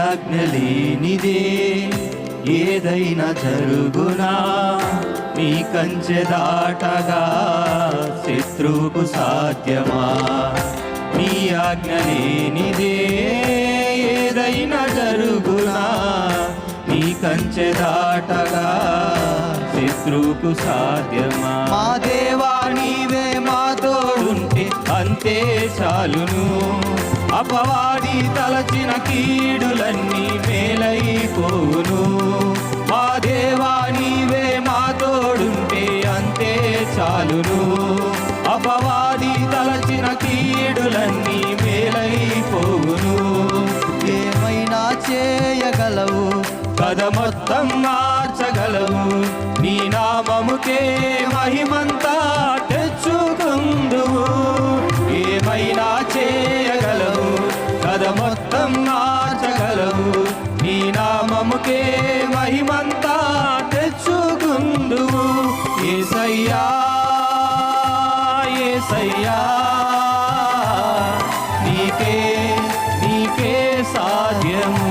ఆజ్ఞ లేనిదే ఏదైనా జరుగునా, నీ కంచె దాటగా శత్రువుకు సాధ్యమా? నీ ఆజ్ఞ లేనిదే ఏదైనా జరుగునా, నీ కంచె దాటగా శత్రువుకు సాధ్యమా? మా దేవా నీవే మా తోడుంటే అంతే చాలును, అపవాది తలచిన కీడులన్నీ మేలైపోవును. మా దేవా నీవే మా తోడుంటే అంతే చాలును, అపవాది తలచిన కీడులన్నీ మేలైపోవును. ఏమైనా చేయగలవు, కథ మొత్తం మార్చగలవు, నీ నామముకే మహిమంతా తెచ్చుకుందువు. ఏమైనా చేయగలవు, కథ మొత్తం మార్చగలవు, నీ నామముకే మహిమంతా తెచ్చుకుందువు. యేసయ్యా యేసయ్యా, నీకే నీకే సాధ్యము.